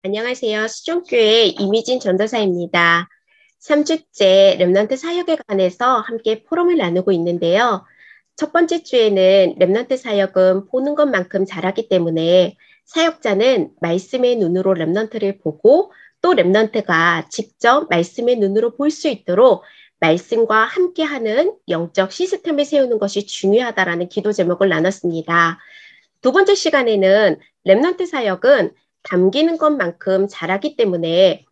안녕하세요. 수종교회 이미진 전도사입니다. 3주째 렘넌트 사역에 관해서 함께 포럼을 나누고 있는데요. 첫 번째 주에는 렘넌트 사역은 보는 것만큼 잘하기 때문에 사역자는 말씀의 눈으로 렘넌트를 보고 또 렘넌트가 직접 말씀의 눈으로 볼 수 있도록 말씀과 함께하는 영적 시스템을 세우는 것이 중요하다라는 기도 제목을 나눴습니다. 두 번째 시간에는 렘넌트 사역은 담기는 것만큼 잘하기 때문에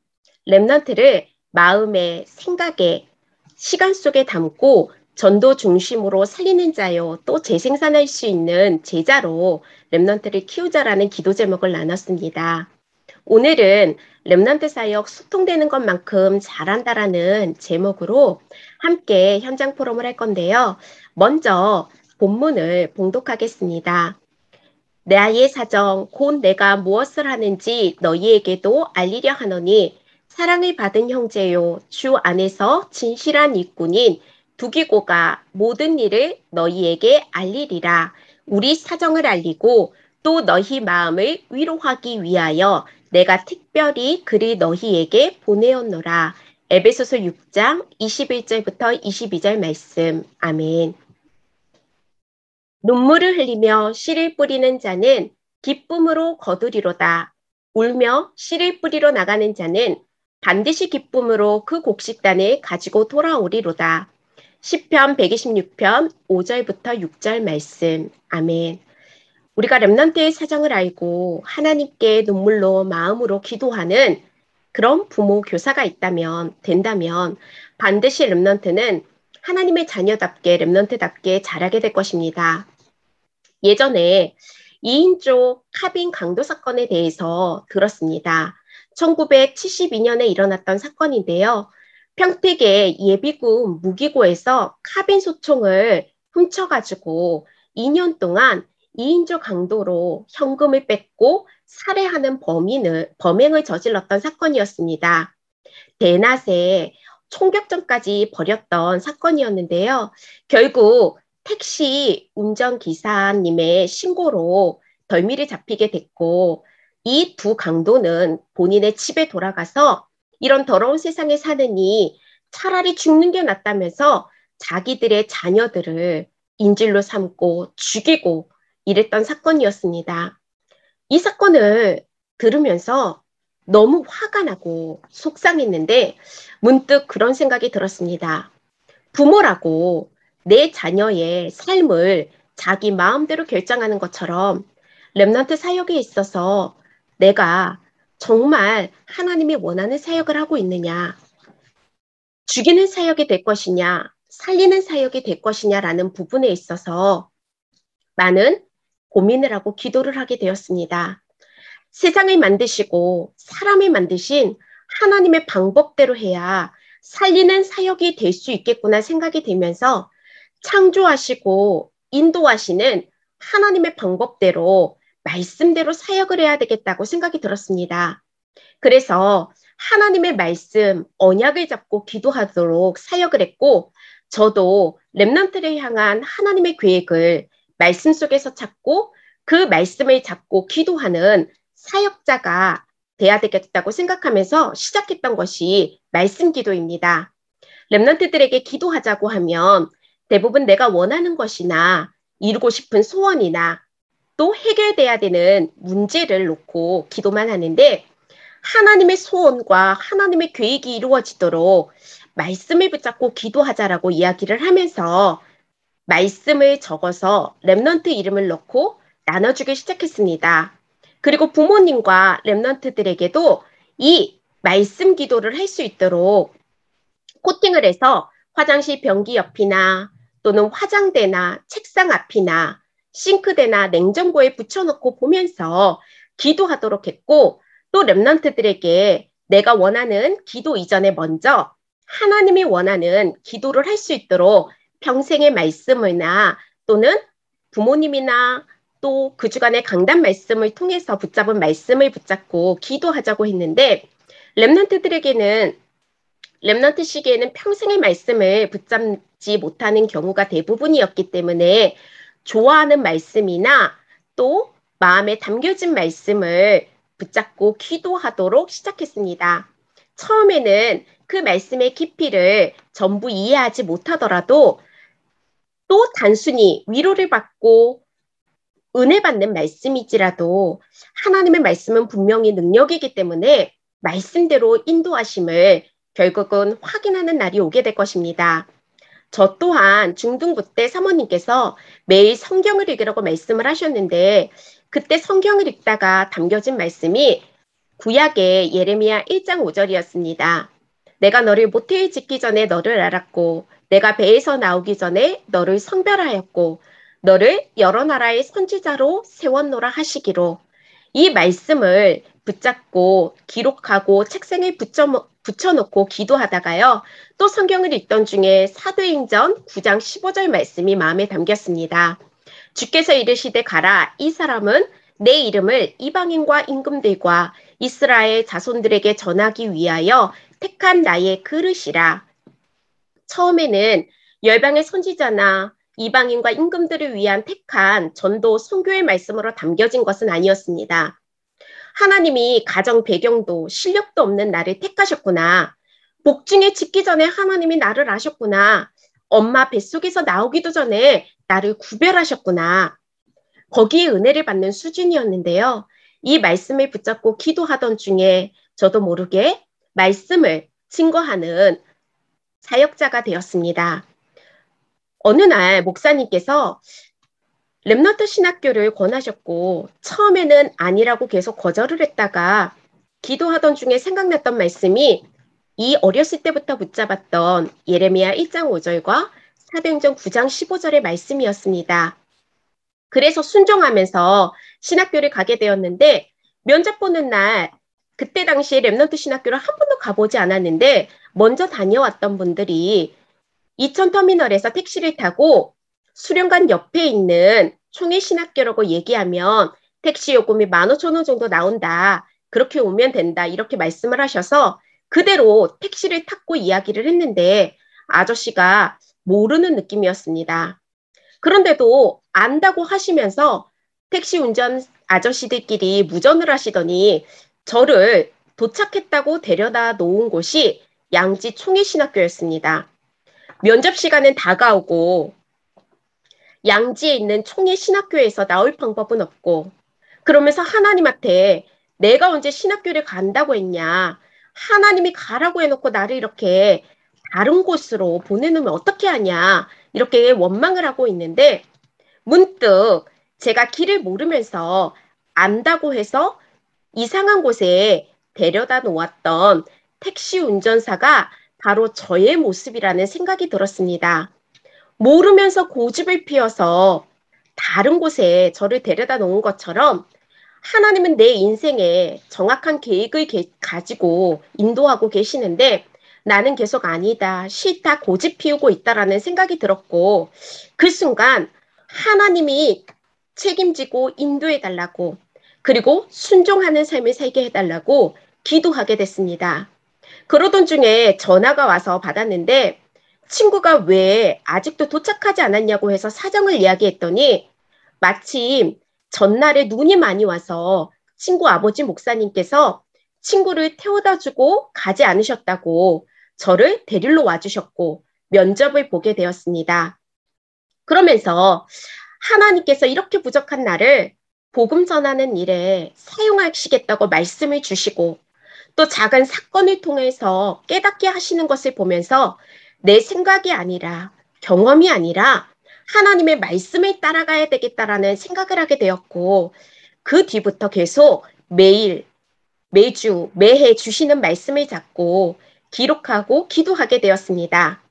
렘넌트를 마음에, 생각에, 시간 속에 담고 전도 중심으로 살리는 자요, 또 재생산할 수 있는 제자로 렘넌트를 키우자라는 기도 제목을 나눴습니다. 오늘은 렘넌트 사역 소통되는 것만큼 잘한다라는 제목으로 함께 현장 포럼을 할 건데요. 먼저 본문을 봉독하겠습니다. 나의 사정 곧 내가 무엇을 하는지 너희에게도 알리려 하노니 사랑을 받은 형제요 주 안에서 진실한 일꾼인 두기고가 모든 일을 너희에게 알리리라. 우리 사정을 알리고 또 너희 마음을 위로하기 위하여 내가 특별히 그를 너희에게 보내었노라. 에베소서 6장 21절부터 22절 말씀. 아멘. 눈물을 흘리며 씨를 뿌리는 자는 기쁨으로 거두리로다. 울며 씨를 뿌리러 나가는 자는 반드시 기쁨으로 그 곡식단을 가지고 돌아오리로다. 시편 126편 5절부터 6절 말씀. 아멘. 우리가 렘넌트의 사정을 알고 하나님께 눈물로 마음으로 기도하는 그런 부모 교사가 된다면 반드시 렘넌트는 하나님의 자녀답게 렘넌트답게 자라게 될 것입니다. 예전에 2인조 카빈 강도 사건에 대해서 들었습니다. 1972년에 일어났던 사건인데요. 평택의 예비군 무기고에서 카빈 소총을 훔쳐가지고 2년 동안 2인조 강도로 현금을 뺏고 살해하는 범행을 저질렀던 사건이었습니다. 대낮에 총격전까지 벌였던 사건이었는데요. 결국 택시 운전기사님의 신고로 덜미를 잡히게 됐고 이 두 강도는 본인의 집에 돌아가서 이런 더러운 세상에 사느니 차라리 죽는 게 낫다면서 자기들의 자녀들을 인질로 삼고 죽이고 이랬던 사건이었습니다. 이 사건을 들으면서 너무 화가 나고 속상했는데 문득 그런 생각이 들었습니다. 부모라고 내 자녀의 삶을 자기 마음대로 결정하는 것처럼 렘넌트 사역에 있어서 내가 정말 하나님이 원하는 사역을 하고 있느냐, 죽이는 사역이 될 것이냐, 살리는 사역이 될 것이냐라는 부분에 있어서 많은 고민을 하고 기도를 하게 되었습니다. 세상을 만드시고 사람을 만드신 하나님의 방법대로 해야 살리는 사역이 될 수 있겠구나 생각이 들면서 창조하시고 인도하시는 하나님의 방법대로 말씀대로 사역을 해야 되겠다고 생각이 들었습니다. 그래서 하나님의 말씀, 언약을 잡고 기도하도록 사역을 했고 저도 렘넌트를 향한 하나님의 계획을 말씀 속에서 찾고 그 말씀을 잡고 기도하는 사역자가 돼야 되겠다고 생각하면서 시작했던 것이 말씀 기도입니다. 렘넌트들에게 기도하자고 하면 대부분 내가 원하는 것이나 이루고 싶은 소원이나 또 해결돼야 되는 문제를 놓고 기도만 하는데 하나님의 소원과 하나님의 계획이 이루어지도록 말씀을 붙잡고 기도하자라고 이야기를 하면서 말씀을 적어서 렘넌트 이름을 넣고 나눠주기 시작했습니다. 그리고 부모님과 렘넌트들에게도 이 말씀 기도를 할 수 있도록 코팅을 해서 화장실 변기 옆이나 또는 화장대나 책상 앞이나 싱크대나 냉장고에 붙여놓고 보면서 기도하도록 했고 또 렘넌트들에게 내가 원하는 기도 이전에 먼저 하나님이 원하는 기도를 할 수 있도록 평생의 말씀이나 또는 부모님이나 또 그 주간의 강단 말씀을 통해서 붙잡은 말씀을 붙잡고 기도하자고 했는데 렘넌트들에게는 렘넌트 시기에는 평생의 말씀을 붙잡지 못하는 경우가 대부분이었기 때문에 좋아하는 말씀이나 또 마음에 담겨진 말씀을 붙잡고 기도하도록 시작했습니다. 처음에는 그 말씀의 깊이를 전부 이해하지 못하더라도 또 단순히 위로를 받고 은혜 받는 말씀이지라도 하나님의 말씀은 분명히 능력이기 때문에 말씀대로 인도하심을 결국은 확인하는 날이 오게 될 것입니다. 저 또한 중등부 때 사모님께서 매일 성경을 읽으라고 말씀을 하셨는데 그때 성경을 읽다가 담겨진 말씀이 구약의 예레미야 1장 5절이었습니다. 내가 너를 모태에 짓기 전에 너를 알았고 내가 배에서 나오기 전에 너를 성별하였고 너를 여러 나라의 선지자로 세웠노라 하시기로 이 말씀을 붙잡고 기록하고 책상에 붙여놓고 기도하다가요. 또 성경을 읽던 중에 사도행전 9장 15절 말씀이 마음에 담겼습니다. 주께서 이르시되 가라 이 사람은 내 이름을 이방인과 임금들과 이스라엘 자손들에게 전하기 위하여 택한 나의 그릇이라. 처음에는 열방의 선지자나 이방인과 임금들을 위한 택한 전도 선교의 말씀으로 담겨진 것은 아니었습니다. 하나님이 가정 배경도 실력도 없는 나를 택하셨구나. 복중에 짓기 전에 하나님이 나를 아셨구나. 엄마 뱃속에서 나오기도 전에 나를 구별하셨구나. 거기에 은혜를 받는 수준이었는데요. 이 말씀을 붙잡고 기도하던 중에 저도 모르게 말씀을 증거하는 사역자가 되었습니다. 어느 날 목사님께서 렘넌트 신학교를 권하셨고 처음에는 아니라고 계속 거절을 했다가 기도하던 중에 생각났던 말씀이 이 어렸을 때부터 붙잡았던 예레미야 1장 5절과 사도행전 9장 15절의 말씀이었습니다. 그래서 순종하면서 신학교를 가게 되었는데 면접 보는 날 그때 당시에 렘넌트 신학교를 한 번도 가보지 않았는데 먼저 다녀왔던 분들이 이천터미널에서 택시를 타고 수련관 옆에 있는 총회신학교라고 얘기하면 택시 요금이 15,000원 정도 나온다. 그렇게 오면 된다. 이렇게 말씀을 하셔서 그대로 택시를 탔고 이야기를 했는데 아저씨가 모르는 느낌이었습니다. 그런데도 안다고 하시면서 택시 운전 아저씨들끼리 무전을 하시더니 저를 도착했다고 데려다 놓은 곳이 양지 총회신학교였습니다. 면접 시간은 다가오고 양지에 있는 총회신학교에서 나올 방법은 없고 그러면서 하나님한테 내가 언제 신학교를 간다고 했냐. 하나님이 가라고 해놓고 나를 이렇게 다른 곳으로 보내놓으면 어떻게 하냐. 이렇게 원망을 하고 있는데 문득 제가 길을 모르면서 안다고 해서 이상한 곳에 데려다 놓았던 택시 운전사가 바로 저의 모습이라는 생각이 들었습니다. 모르면서 고집을 피워서 다른 곳에 저를 데려다 놓은 것처럼 하나님은 내 인생에 정확한 계획을 가지고 인도하고 계시는데 나는 계속 아니다, 싫다, 고집 피우고 있다라는 생각이 들었고 그 순간 하나님이 책임지고 인도해달라고 그리고 순종하는 삶을 살게 해달라고 기도하게 됐습니다. 그러던 중에 전화가 와서 받았는데 친구가 왜 아직도 도착하지 않았냐고 해서 사정을 이야기했더니 마침 전날에 눈이 많이 와서 친구 아버지 목사님께서 친구를 태워다 주고 가지 않으셨다고 저를 데리러 와주셨고 면접을 보게 되었습니다. 그러면서 하나님께서 이렇게 부족한 나를 복음 전하는 일에 사용하시겠다고 말씀을 주시고 또 작은 사건을 통해서 깨닫게 하시는 것을 보면서 내 생각이 아니라 경험이 아니라 하나님의 말씀을 따라가야 되겠다라는 생각을 하게 되었고 그 뒤부터 계속 매일, 매주, 매해 주시는 말씀을 잡고 기록하고 기도하게 되었습니다.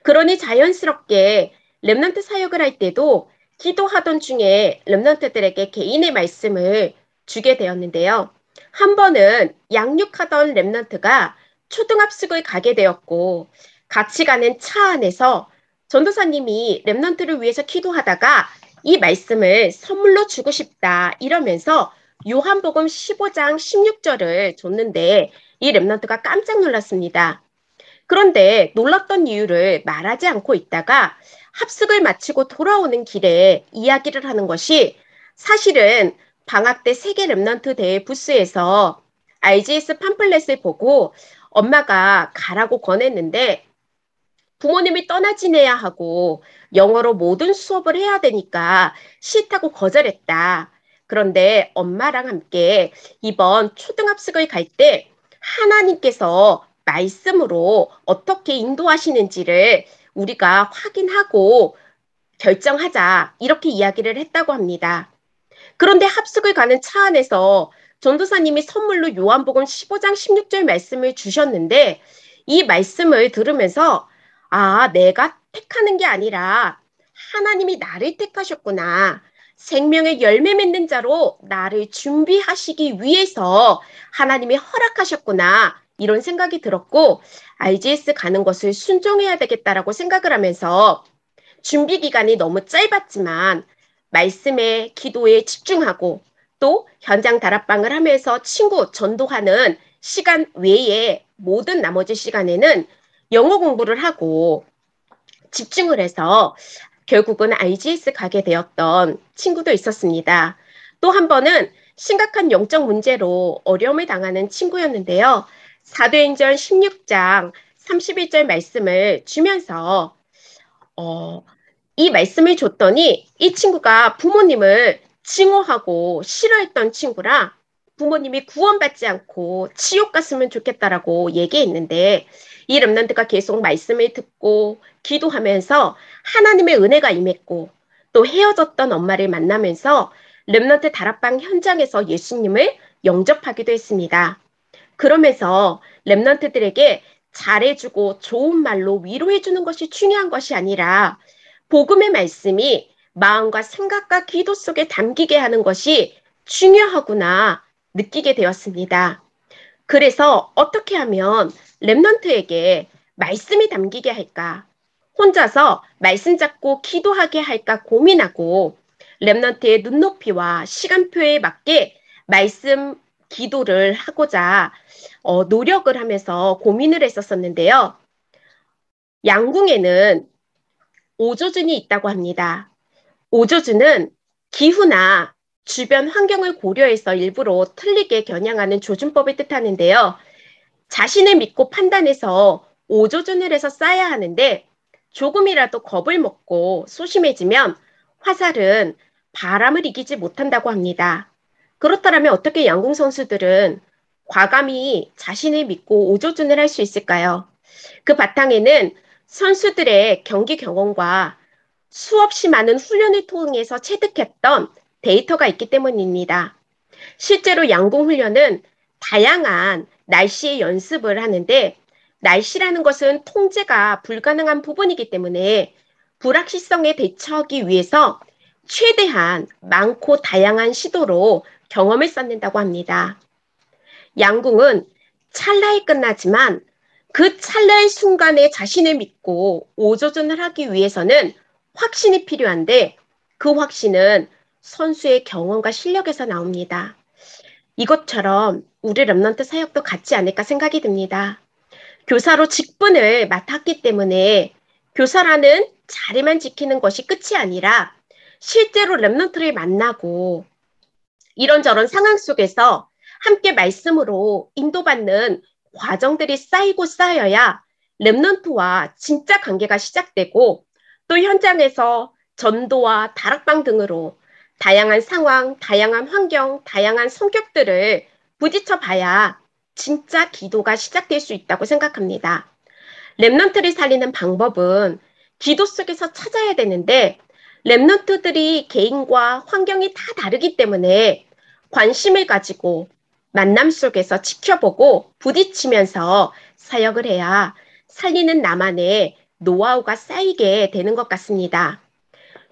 그러니 자연스럽게 렘넌트 사역을 할 때도 기도하던 중에 렘넌트들에게 개인의 말씀을 주게 되었는데요. 한 번은 양육하던 렘넌트가 초등학습을 가게 되었고 같이 가는 차 안에서 전도사님이 렘넌트를 위해서 기도하다가 이 말씀을 선물로 주고 싶다 이러면서 요한복음 15장 16절을 줬는데 이 렘넌트가 깜짝 놀랐습니다. 그런데 놀랐던 이유를 말하지 않고 있다가 합숙을 마치고 돌아오는 길에 이야기를 하는 것이 사실은 방학 때 세계 랩넌트 대회 부스에서 RGS 팜플렛을 보고 엄마가 가라고 권했는데 부모님이 떠나 지내야 하고 영어로 모든 수업을 해야 되니까 싫다고 거절했다. 그런데 엄마랑 함께 이번 초등학생을 갈 때 하나님께서 말씀으로 어떻게 인도하시는지를 우리가 확인하고 결정하자. 이렇게 이야기를 했다고 합니다. 그런데 합숙을 가는 차 안에서 전도사님이 선물로 요한복음 15장 16절 말씀을 주셨는데 이 말씀을 들으면서 아, 내가 택하는 게 아니라 하나님이 나를 택하셨구나. 생명의 열매 맺는 자로 나를 준비하시기 위해서 하나님이 허락하셨구나. 이런 생각이 들었고 RGS 가는 것을 순종해야 되겠다라고 생각을 하면서 준비 기간이 너무 짧았지만 말씀에 기도에 집중하고 또 현장 다락방을 하면서 친구 전도하는 시간 외에 모든 나머지 시간에는 영어 공부를 하고 집중을 해서 결국은 RGS 가게 되었던 친구도 있었습니다. 또 한 번은 심각한 영적 문제로 어려움을 당하는 친구였는데요. 사도행전 16장 31절 말씀을 주면서 어, 이 말씀을 줬더니 이 친구가 부모님을 증오하고 싫어했던 친구라 부모님이 구원받지 않고 지옥 갔으면 좋겠다라고 얘기했는데 이 렘넌트가 계속 말씀을 듣고 기도하면서 하나님의 은혜가 임했고 또 헤어졌던 엄마를 만나면서 렘넌트 다락방 현장에서 예수님을 영접하기도 했습니다. 그러면서 렘넌트들에게 잘해주고 좋은 말로 위로해주는 것이 중요한 것이 아니라 복음의 말씀이 마음과 생각과 기도 속에 담기게 하는 것이 중요하구나 느끼게 되었습니다. 그래서 어떻게 하면 렘넌트에게 말씀이 담기게 할까? 혼자서 말씀 잡고 기도하게 할까 고민하고 렘넌트의 눈높이와 시간표에 맞게 말씀 기도를 하고자 노력을 하면서 고민을 했었었는데요. 양궁에는 오조준이 있다고 합니다. 오조준은 기후나 주변 환경을 고려해서 일부러 틀리게 겨냥하는 조준법을 뜻하는데요. 자신을 믿고 판단해서 오조준을 해서 쌓아야 하는데 조금이라도 겁을 먹고 소심해지면 화살은 바람을 이기지 못한다고 합니다. 그렇다면 어떻게 양궁 선수들은 과감히 자신을 믿고 오조준을 할 수 있을까요? 그 바탕에는 선수들의 경기 경험과 수없이 많은 훈련을 통해서 체득했던 데이터가 있기 때문입니다. 실제로 양궁 훈련은 다양한 날씨의 연습을 하는데 날씨라는 것은 통제가 불가능한 부분이기 때문에 불확실성에 대처하기 위해서 최대한 많고 다양한 시도로 경험을 쌓는다고 합니다. 양궁은 찰나에 끝나지만 그 찰나의 순간에 자신을 믿고 오조준을 하기 위해서는 확신이 필요한데 그 확신은 선수의 경험과 실력에서 나옵니다. 이것처럼 우리 랩런트 사역도 같지 않을까 생각이 듭니다. 교사로 직분을 맡았기 때문에 교사라는 자리만 지키는 것이 끝이 아니라 실제로 랩런트를 만나고 이런저런 상황 속에서 함께 말씀으로 인도받는 과정들이 쌓이고 쌓여야 랩런트와 진짜 관계가 시작되고 또 현장에서 전도와 다락방 등으로 다양한 상황, 다양한 환경, 다양한 성격들을 부딪혀 봐야 진짜 기도가 시작될 수 있다고 생각합니다. 랩런트를 살리는 방법은 기도 속에서 찾아야 되는데 랩런트들이 개인과 환경이 다 다르기 때문에 관심을 가지고 만남 속에서 지켜보고 부딪히면서 사역을 해야 살리는 나만의 노하우가 쌓이게 되는 것 같습니다.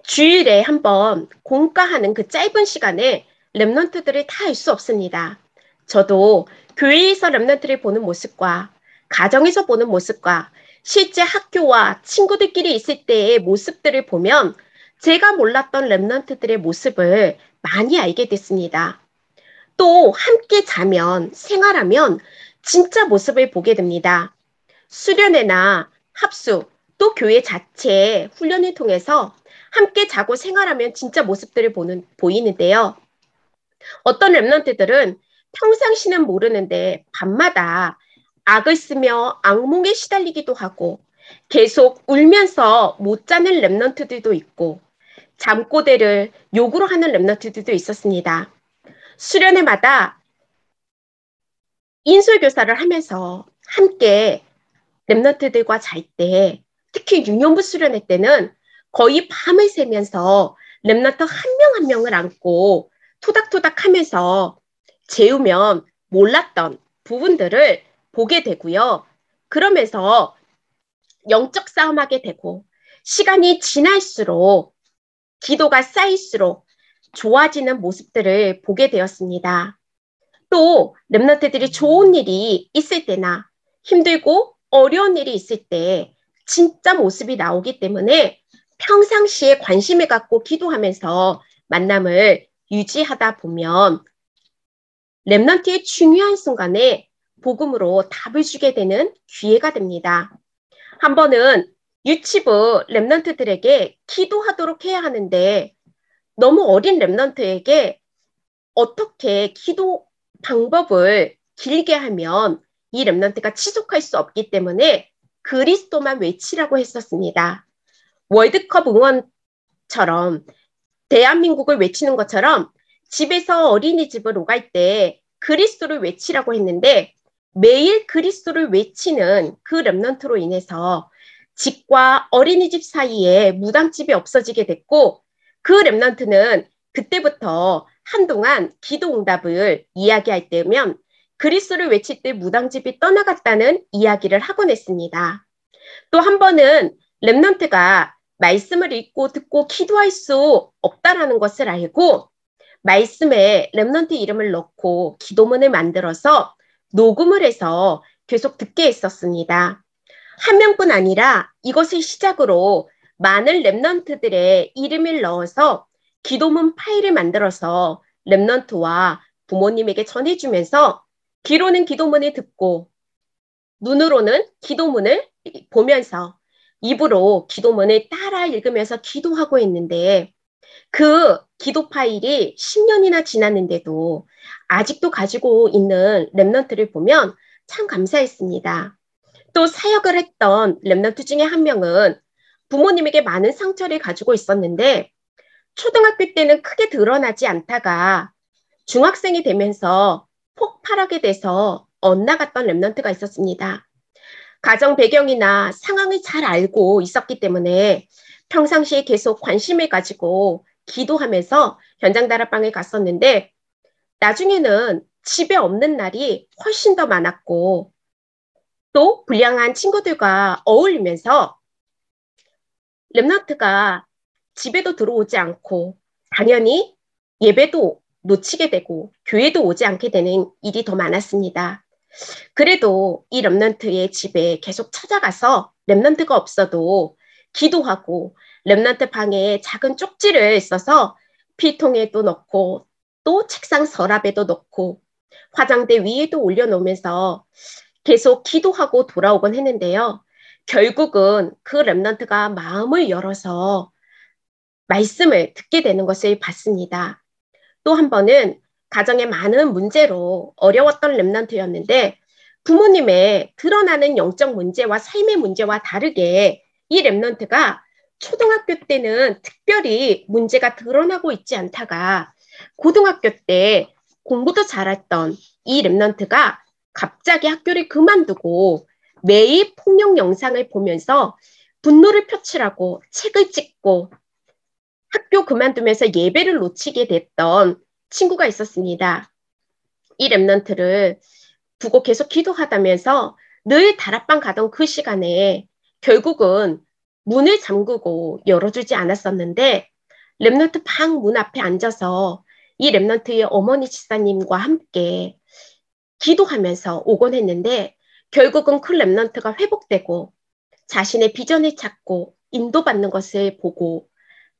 주일에 한번 공과하는 그 짧은 시간에 랩런트들을 다 알 수 없습니다. 저도 교회에서 랩런트를 보는 모습과 가정에서 보는 모습과 실제 학교와 친구들끼리 있을 때의 모습들을 보면 제가 몰랐던 랩런트들의 모습을 많이 알게 됐습니다. 또 함께 자면 생활하면 진짜 모습을 보게 됩니다. 수련회나 합숙 또 교회 자체의 훈련을 통해서 함께 자고 생활하면 진짜 모습들을 보이는데요. 어떤 랩런트들은 평상시는 모르는데 밤마다 악을 쓰며 악몽에 시달리기도 하고 계속 울면서 못 자는 랩런트들도 있고 잠꼬대를 욕으로 하는 랩런트들도 있었습니다. 수련회마다 인솔교사를 하면서 함께 랩런트들과 잘 때, 특히 유년부 수련회 때는 거의 밤을 새면서 랩런트 한 명 한 명을 안고 토닥토닥 하면서 재우면 몰랐던 부분들을 보게 되고요. 그러면서 영적 싸움하게 되고 시간이 지날수록 기도가 쌓일수록 좋아지는 모습들을 보게 되었습니다. 또 랩런트들이 좋은 일이 있을 때나 힘들고 어려운 일이 있을 때 진짜 모습이 나오기 때문에 평상시에 관심을 갖고 기도하면서 만남을 유지하다 보면 랩런트의 중요한 순간에 복음으로 답을 주게 되는 기회가 됩니다. 한 번은 유치부 랩런트들에게 기도하도록 해야 하는데 너무 어린 랩런트에게 어떻게 기도 방법을 길게 하면 이 랩런트가 지속할 수 없기 때문에 그리스도만 외치라고 했었습니다. 월드컵 응원처럼 대한민국을 외치는 것처럼 집에서 어린이집을 오갈 때 그리스도를 외치라고 했는데 매일 그리스도를 외치는 그 랩런트로 인해서 집과 어린이집 사이에 무당집이 없어지게 됐고 그 랩런트는 그때부터 한동안 기도 응답을 이야기할 때면 그리스도를 외칠 때 무당집이 떠나갔다는 이야기를 하곤 했습니다. 또 한 번은 랩런트가 말씀을 읽고 듣고 기도할 수 없다라는 것을 알고 말씀에 랩런트 이름을 넣고 기도문을 만들어서 녹음을 해서 계속 듣게 했었습니다. 한 명뿐 아니라 이것을 시작으로 많은 랩런트들의 이름을 넣어서 기도문 파일을 만들어서 랩런트와 부모님에게 전해주면서 귀로는 기도문을 듣고 눈으로는 기도문을 보면서 입으로 기도문을 따라 읽으면서 기도하고 있는데 그 기도 파일이 10년이나 지났는데도 아직도 가지고 있는 랩런트를 보면 참 감사했습니다. 또 사역을 했던 랩런트 중에 한 명은 부모님에게 많은 상처를 가지고 있었는데 초등학교 때는 크게 드러나지 않다가 중학생이 되면서 폭발하게 돼서 엇나갔던 랩런트가 있었습니다. 가정 배경이나 상황을 잘 알고 있었기 때문에 평상시에 계속 관심을 가지고 기도하면서 현장 다락방에 갔었는데 나중에는 집에 없는 날이 훨씬 더 많았고 또 불량한 친구들과 어울리면서 랩런트가 집에도 들어오지 않고 당연히 예배도 놓치게 되고 교회도 오지 않게 되는 일이 더 많았습니다. 그래도 이 랩런트의 집에 계속 찾아가서 랩런트가 없어도 기도하고 랩런트 방에 작은 쪽지를 써서 피통에도 넣고 또 책상 서랍에도 넣고 화장대 위에도 올려놓으면서 계속 기도하고 돌아오곤 했는데요. 결국은 그 랩런트가 마음을 열어서 말씀을 듣게 되는 것을 봤습니다. 또 한 번은 가정에 많은 문제로 어려웠던 랩런트였는데 부모님의 드러나는 영적 문제와 삶의 문제와 다르게 이 랩런트가 초등학교 때는 특별히 문제가 드러나고 있지 않다가 고등학교 때 공부도 잘했던 이 랩런트가 갑자기 학교를 그만두고 매일 폭력 영상을 보면서 분노를 표출하고 책을 찍고 학교 그만두면서 예배를 놓치게 됐던 친구가 있었습니다. 이 랩런트를 두고 계속 기도하다면서 늘 다락방 가던 그 시간에 결국은 문을 잠그고 열어주지 않았었는데 랩런트 방 문 앞에 앉아서 이 랩런트의 어머니 집사님과 함께 기도하면서 오곤 했는데 결국은 그 랩런트가 회복되고 자신의 비전을 찾고 인도받는 것을 보고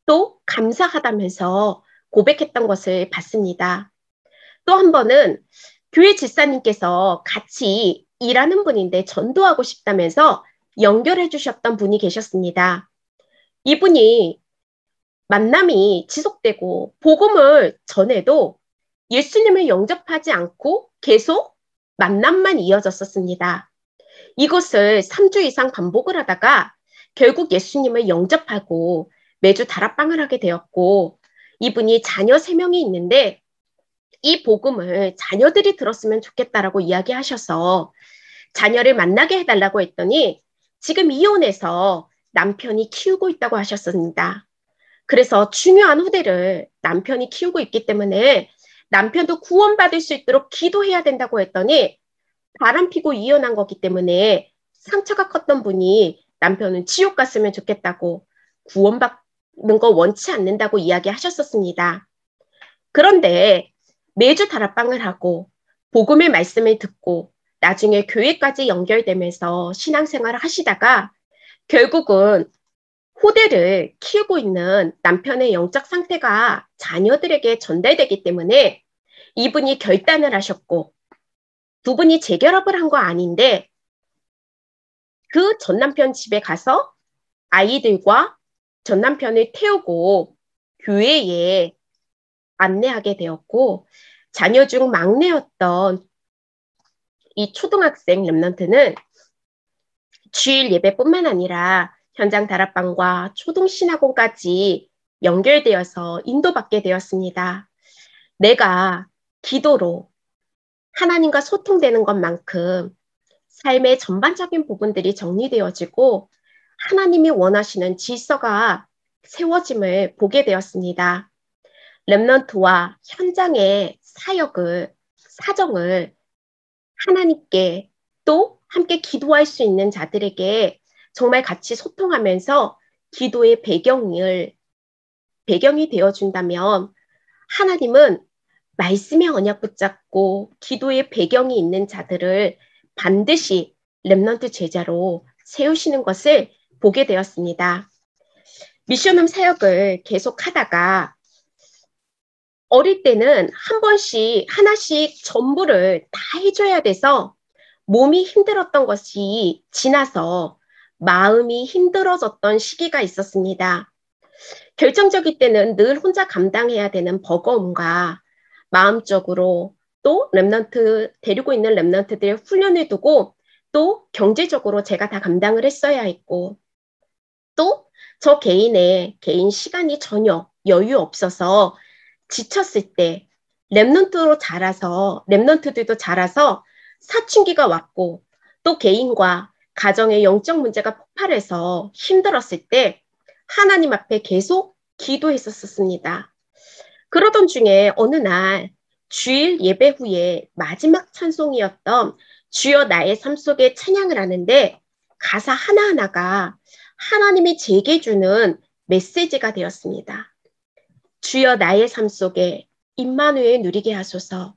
또 감사하다면서 고백했던 것을 봤습니다. 또 한 번은 교회 집사님께서 같이 일하는 분인데 전도하고 싶다면서 연결해 주셨던 분이 계셨습니다. 이분이 만남이 지속되고 복음을 전해도 예수님을 영접하지 않고 계속 만남만 이어졌었습니다. 이것을 3주 이상 반복을 하다가 결국 예수님을 영접하고 매주 다락방을 하게 되었고, 이분이 자녀 3명이 있는데 이 복음을 자녀들이 들었으면 좋겠다라고 이야기하셔서 자녀를 만나게 해달라고 했더니 지금 이혼해서 남편이 키우고 있다고 하셨습니다. 그래서 중요한 후대를 남편이 키우고 있기 때문에 남편도 구원받을 수 있도록 기도해야 된다고 했더니 바람 피고 이혼한 거기 때문에 상처가 컸던 분이 남편은 지옥 갔으면 좋겠다고 구원받는 거 원치 않는다고 이야기하셨었습니다. 그런데 매주 다락방을 하고 복음의 말씀을 듣고 나중에 교회까지 연결되면서 신앙생활을 하시다가 결국은 호대를 키우고 있는 남편의 영적 상태가 자녀들에게 전달되기 때문에 이분이 결단을 하셨고 두 분이 재결합을 한 거 아닌데 그 전남편 집에 가서 아이들과 전남편을 태우고 교회에 안내하게 되었고 자녀 중 막내였던 이 초등학생 랩런트는 주일 예배뿐만 아니라 현장 다락방과 초등 신학원까지 연결되어서 인도받게 되었습니다. 내가 기도로 하나님과 소통되는 것만큼 삶의 전반적인 부분들이 정리되어지고 하나님이 원하시는 질서가 세워짐을 보게 되었습니다. 렘넌트와 현장의 사정을 하나님께 또 함께 기도할 수 있는 자들에게 정말 같이 소통하면서 기도의 배경이 되어준다면 하나님은 말씀의 언약 붙잡고 기도의 배경이 있는 자들을 반드시 렘넌트 제자로 세우시는 것을 보게 되었습니다. 미션홈 사역을 계속 하다가 어릴 때는 한 번씩 하나씩 전부를 다 해줘야 돼서 몸이 힘들었던 것이 지나서 마음이 힘들어졌던 시기가 있었습니다. 결정적일 때는 늘 혼자 감당해야 되는 버거움과 마음적으로 또 데리고 있는 랩런트들의 훈련을 두고 또 경제적으로 제가 다 감당을 했어야 했고 또 저 개인 시간이 전혀 여유 없어서 지쳤을 때 랩런트들도 자라서 사춘기가 왔고 또 개인과 가정의 영적 문제가 폭발해서 힘들었을 때 하나님 앞에 계속 기도했었습니다. 그러던 중에 어느 날 주일 예배 후에 마지막 찬송이었던 주여 나의 삶 속에 찬양을 하는데 가사 하나하나가 하나님이 제게 주는 메시지가 되었습니다. 주여 나의 삶 속에 임마누엘 누리게 하소서.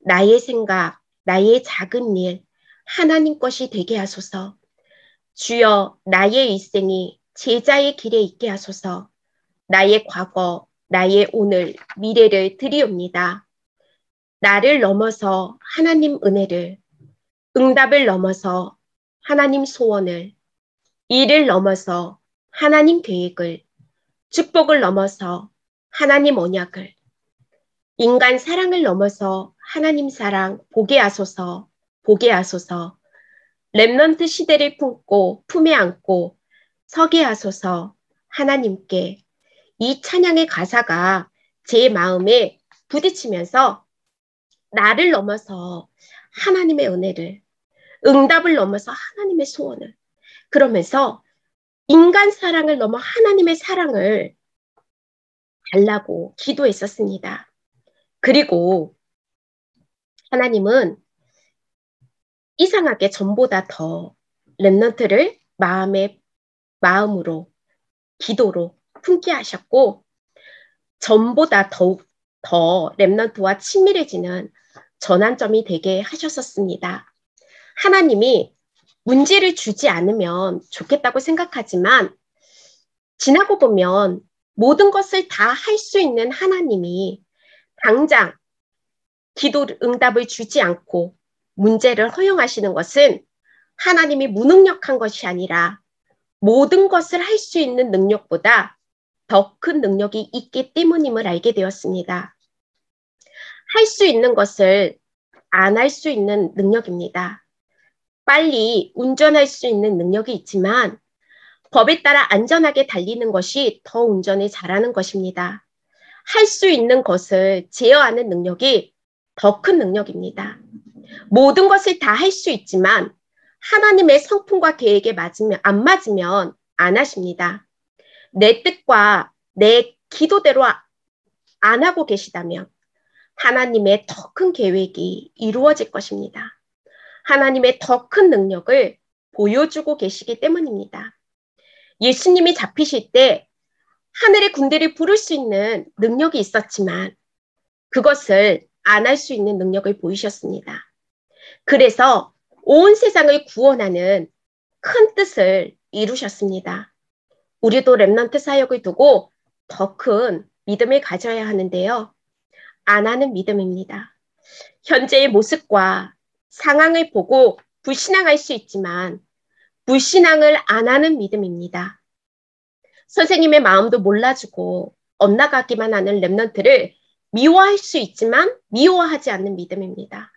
나의 생각, 나의 작은 일, 하나님 것이 되게 하소서. 주여 나의 일생이 제자의 길에 있게 하소서. 나의 과거, 나의 오늘, 미래를 드리옵니다. 나를 넘어서 하나님 은혜를, 응답을 넘어서 하나님 소원을, 일을 넘어서 하나님 계획을, 축복을 넘어서 하나님 언약을, 인간 사랑을 넘어서 하나님 사랑 보게 하소서, 보게 하소서, 렘넌트 시대를 품에 안고 서게 하소서 하나님께 이 찬양의 가사가 제 마음에 부딪히면서 나를 넘어서 하나님의 은혜를, 응답을 넘어서 하나님의 소원을, 그러면서 인간 사랑을 넘어 하나님의 사랑을 달라고 기도했었습니다. 그리고 하나님은 이상하게 전보다 더 렘넌트를 마음으로, 기도로 품게 하셨고 전보다 더욱 더 렘넌트와 친밀해지는 전환점이 되게 하셨었습니다. 하나님이 문제를 주지 않으면 좋겠다고 생각하지만 지나고 보면 모든 것을 다 할 수 있는 하나님이 당장 기도 응답을 주지 않고 문제를 허용하시는 것은 하나님이 무능력한 것이 아니라 모든 것을 할 수 있는 능력보다 더 큰 능력이 있기 때문임을 알게 되었습니다. 할 수 있는 것을 안 할 수 있는 능력입니다. 빨리 운전할 수 있는 능력이 있지만 법에 따라 안전하게 달리는 것이 더 운전을 잘하는 것입니다. 할 수 있는 것을 제어하는 능력이 더 큰 능력입니다. 모든 것을 다 할 수 있지만 하나님의 성품과 계획에 안 맞으면 안 하십니다. 내 뜻과 내 기도대로 안 하고 계시다면 하나님의 더 큰 계획이 이루어질 것입니다. 하나님의 더 큰 능력을 보여주고 계시기 때문입니다. 예수님이 잡히실 때 하늘의 군대를 부를 수 있는 능력이 있었지만 그것을 안 할 수 있는 능력을 보이셨습니다. 그래서 온 세상을 구원하는 큰 뜻을 이루셨습니다. 우리도 렘넌트 사역을 두고 더 큰 믿음을 가져야 하는데요. 안 하는 믿음입니다. 현재의 모습과 상황을 보고 불신앙할 수 있지만 불신앙을 안 하는 믿음입니다. 선생님의 마음도 몰라주고 엇나가기만 하는 렘넌트를 미워할 수 있지만 미워하지 않는 믿음입니다.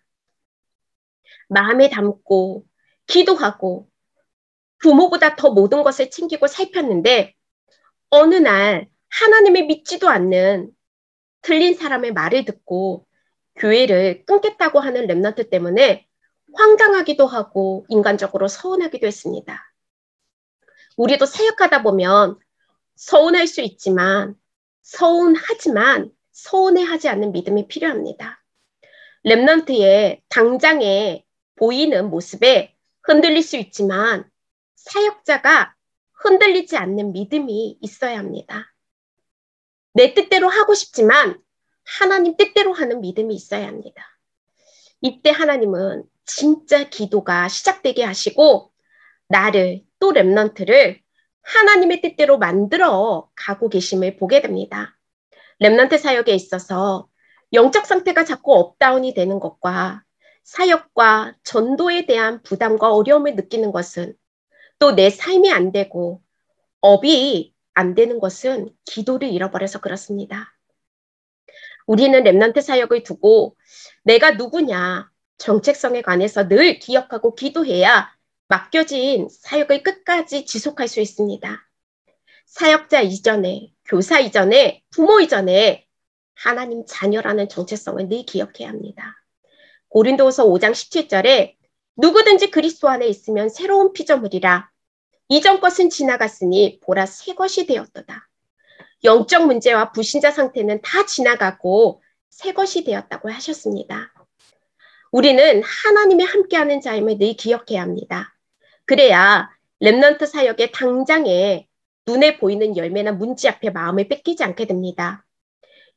마음에 담고 기도하고 부모보다 더 모든 것을 챙기고 살폈는데 어느 날 하나님을 믿지도 않는 틀린 사람의 말을 듣고 교회를 끊겠다고 하는 렘넌트 때문에 황당하기도 하고 인간적으로 서운하기도 했습니다. 우리도 사역하다 보면 서운할 수 있지만 서운하지만 서운해하지 않는 믿음이 필요합니다. 렘넌트의 당장에 보이는 모습에 흔들릴 수 있지만 사역자가 흔들리지 않는 믿음이 있어야 합니다. 내 뜻대로 하고 싶지만 하나님 뜻대로 하는 믿음이 있어야 합니다. 이때 하나님은 진짜 기도가 시작되게 하시고 나를 또 렘넌트를 하나님의 뜻대로 만들어 가고 계심을 보게 됩니다. 렘넌트 사역에 있어서 영적 상태가 자꾸 업다운이 되는 것과 사역과 전도에 대한 부담과 어려움을 느끼는 것은 또 내 삶이 안 되고 업이 안 되는 것은 기도를 잃어버려서 그렇습니다. 우리는 렘넌트 사역을 두고 내가 누구냐 정체성에 관해서 늘 기억하고 기도해야 맡겨진 사역을 끝까지 지속할 수 있습니다. 사역자 이전에, 교사 이전에, 부모 이전에 하나님 자녀라는 정체성을 늘 기억해야 합니다. 고린도후서 5장 17절에 누구든지 그리스도 안에 있으면 새로운 피조물이라 이전 것은 지나갔으니 보라 새 것이 되었도다. 영적 문제와 불신자 상태는 다 지나가고 새 것이 되었다고 하셨습니다. 우리는 하나님의 함께하는 자임을 늘 기억해야 합니다. 그래야 렘넌트 사역의 당장에 눈에 보이는 열매나 문제 앞에 마음을 뺏기지 않게 됩니다.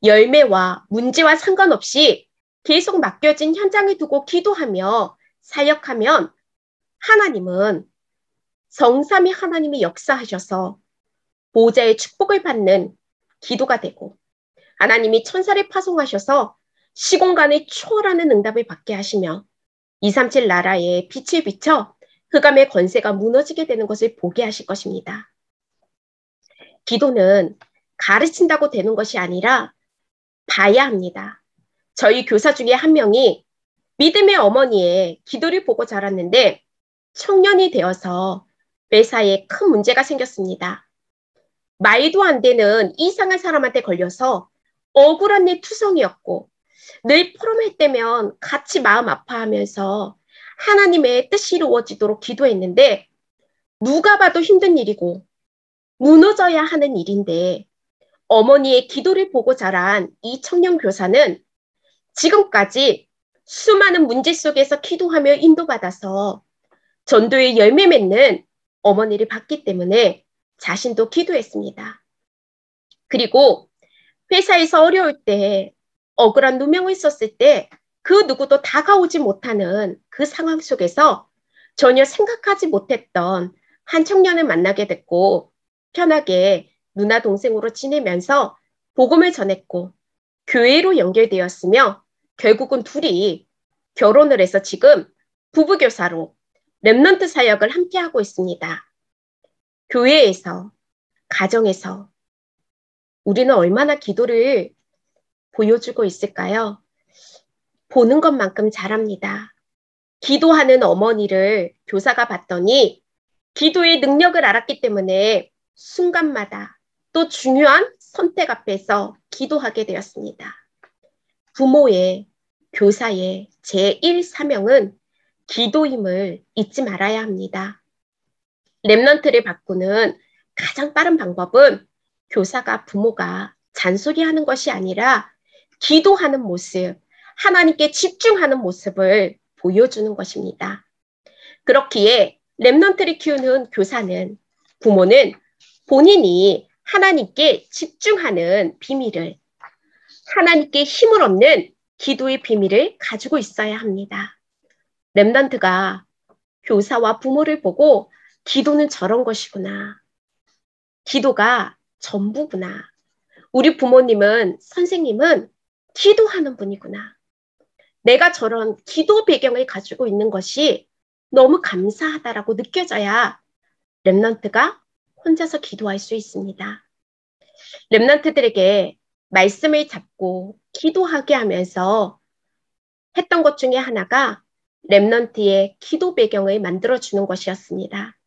열매와 문제와 상관없이 계속 맡겨진 현장을 두고 기도하며 사역하면 하나님은 성삼위 하나님이 역사하셔서 보호자의 축복을 받는 기도가 되고 하나님이 천사를 파송하셔서 시공간을 초월하는 응답을 받게 하시며 237 나라에 빛을 비춰 흑암의 권세가 무너지게 되는 것을 보게 하실 것입니다. 기도는 가르친다고 되는 것이 아니라 봐야 합니다. 저희 교사 중에 한 명이 믿음의 어머니의 기도를 보고 자랐는데 청년이 되어서 회사에 큰 문제가 생겼습니다. 말도 안 되는 이상한 사람한테 걸려서 억울한 일 투성이었고 늘 포럼할 때면 같이 마음 아파하면서 하나님의 뜻이 이루어지도록 기도했는데 누가 봐도 힘든 일이고 무너져야 하는 일인데 어머니의 기도를 보고 자란 이 청년 교사는 지금까지 수많은 문제 속에서 기도하며 인도받아서 전도의 열매 맺는 어머니를 봤기 때문에 자신도 기도했습니다. 그리고 회사에서 어려울 때 억울한 누명을 썼을 때 그 누구도 다가오지 못하는 그 상황 속에서 전혀 생각하지 못했던 한 청년을 만나게 됐고 편하게 누나 동생으로 지내면서 복음을 전했고 교회로 연결되었으며 결국은 둘이 결혼을 해서 지금 부부교사로 렘넌트 사역을 함께하고 있습니다. 교회에서, 가정에서 우리는 얼마나 기도를 보여주고 있을까요? 보는 것만큼 잘합니다. 기도하는 어머니를 교사가 봤더니 기도의 능력을 알았기 때문에 순간마다 또 중요한 선택 앞에서 기도하게 되었습니다. 부모의, 교사의 제1사명은 기도임을 잊지 말아야 합니다. 랩넌트를 바꾸는 가장 빠른 방법은 교사가 부모가 잔소리하는 것이 아니라 기도하는 모습, 하나님께 집중하는 모습을 보여주는 것입니다. 그렇기에 랩넌트를 키우는 교사는, 부모는 본인이 하나님께 집중하는 비밀을, 하나님께 힘을 얻는 기도의 비밀을 가지고 있어야 합니다. 랩넌트가 교사와 부모를 보고 기도는 저런 것이구나. 기도가 전부구나. 우리 부모님은, 선생님은 기도하는 분이구나. 내가 저런 기도 배경을 가지고 있는 것이 너무 감사하다라고 느껴져야 랩넌트가 혼자서 기도할 수 있습니다. 랩넌트들에게 말씀을 잡고 기도하게 하면서 했던 것 중에 하나가 랩넌트의 기도 배경을 만들어주는 것이었습니다.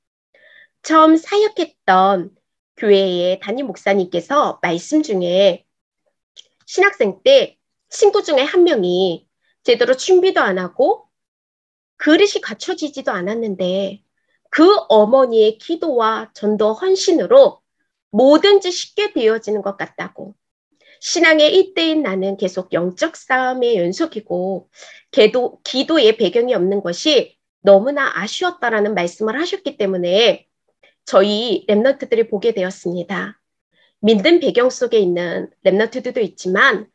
처음 사역했던 교회의 담임 목사님께서 말씀 중에 신학생 때 친구 중에 한 명이 제대로 준비도 안 하고 그릇이 갖춰지지도 않았는데 그 어머니의 기도와 전도 헌신으로 뭐든지 쉽게 되어지는 것 같다고. 신앙의 일대인 나는 계속 영적 싸움의 연속이고 기도의 배경이 없는 것이 너무나 아쉬웠다라는 말씀을 하셨기 때문에 저희 랩넌트들을 보게 되었습니다. 믿는 배경 속에 있는 랩넌트들도 있지만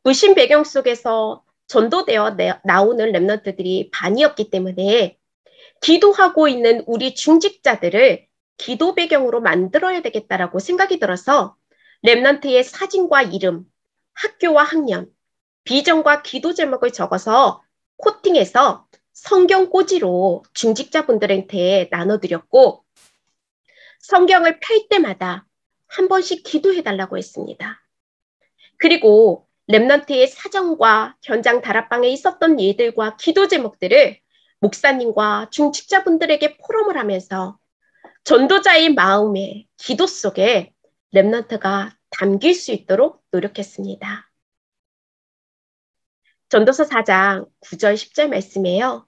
무신 배경 속에서 전도되어 나오는 랩넌트들이 반이었기 때문에 기도하고 있는 우리 중직자들을 기도 배경으로 만들어야 되겠다라고 생각이 들어서 랩넌트의 사진과 이름, 학교와 학년, 비전과 기도 제목을 적어서 코팅해서 성경 꼬지로 중직자분들한테 나눠드렸고 성경을 펼 때마다 한 번씩 기도해달라고 했습니다. 그리고 랩넌트의 사정과 현장 다락방에 있었던 일들과 기도 제목들을 목사님과 중직자분들에게 포럼을 하면서 전도자의 마음에 기도 속에 랩넌트가 담길 수 있도록 노력했습니다. 전도서 4장 9절 10절 말씀에요.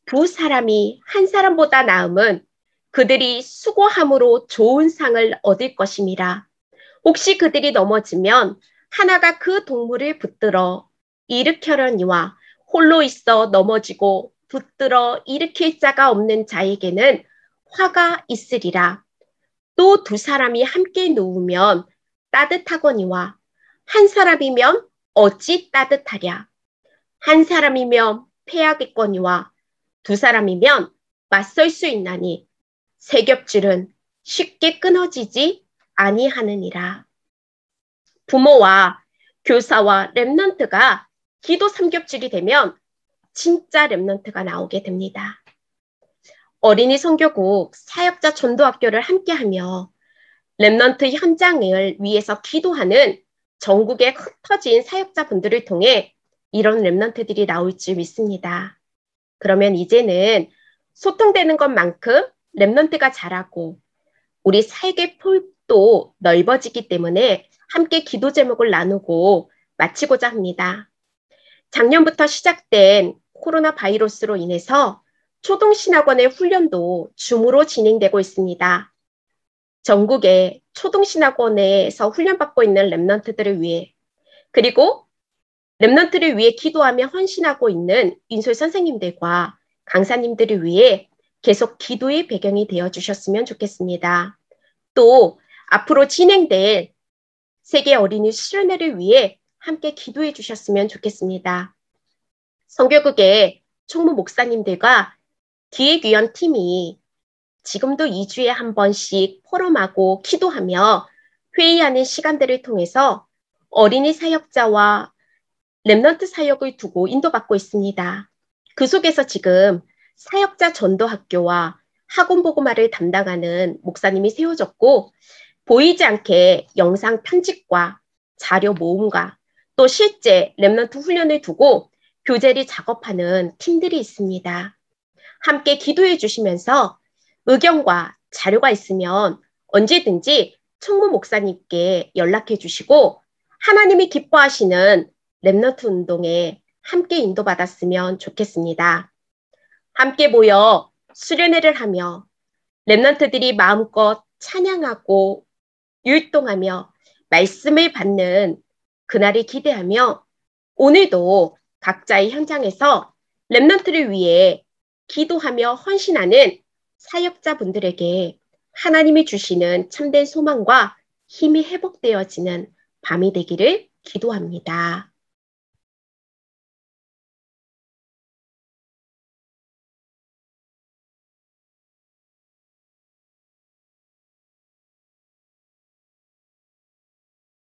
두 사람이 한 사람보다 나음은 그들이 수고함으로 좋은 상을 얻을 것임이라. 혹시 그들이 넘어지면 하나가 그 동물을 붙들어 일으켜려니와 홀로 있어 넘어지고 붙들어 일으킬 자가 없는 자에게는 화가 있으리라. 또 두 사람이 함께 누우면 따뜻하거니와 한 사람이면 어찌 따뜻하랴. 한 사람이면 패하겠거니와 두 사람이면 맞설 수 있나니 세 겹줄은 쉽게 끊어지지 아니하느니라. 부모와 교사와 랩넌트가 기도 삼겹줄이 되면 진짜 랩넌트가 나오게 됩니다. 어린이 선교국 사역자 전도학교를 함께하며 랩넌트 현장을 위해서 기도하는 전국에 흩어진 사역자분들을 통해 이런 랩넌트들이 나올 줄 믿습니다. 그러면 이제는 소통되는 것만큼 랩넌트가 자라고 우리 사역의 폭도 넓어지기 때문에 함께 기도 제목을 나누고 마치고자 합니다. 작년부터 시작된 코로나 바이러스로 인해서 초동신학원의 훈련도 줌으로 진행되고 있습니다. 전국의 초동신학원에서 훈련받고 있는 랩넌트들을 위해 그리고 랩넌트를 위해 기도하며 헌신하고 있는 인솔 선생님들과 강사님들을 위해 계속 기도의 배경이 되어주셨으면 좋겠습니다. 또 앞으로 진행될 세계 어린이 수련회를 위해 함께 기도해 주셨으면 좋겠습니다. 선교국의 총무 목사님들과 기획위원 팀이 지금도 2주에 한 번씩 포럼하고 기도하며 회의하는 시간들을 통해서 어린이 사역자와 랩넌트 사역을 두고 인도받고 있습니다. 그 속에서 지금 사역자 전도학교와 학원 보고마를 담당하는 목사님이 세워졌고 보이지 않게 영상 편집과 자료 모음과 또 실제 랩넌트 훈련을 두고 교재를 작업하는 팀들이 있습니다. 함께 기도해 주시면서 의견과 자료가 있으면 언제든지 총무 목사님께 연락해 주시고 하나님이 기뻐하시는 렘넌트 운동에 함께 인도받았으면 좋겠습니다. 함께 모여 수련회를 하며 렘넌트들이 마음껏 찬양하고 율동하며 말씀을 받는 그날을 기대하며 오늘도 각자의 현장에서 렘넌트를 위해 기도하며 헌신하는 사역자분들에게 하나님이 주시는 참된 소망과 힘이 회복되어지는 밤이 되기를 기도합니다.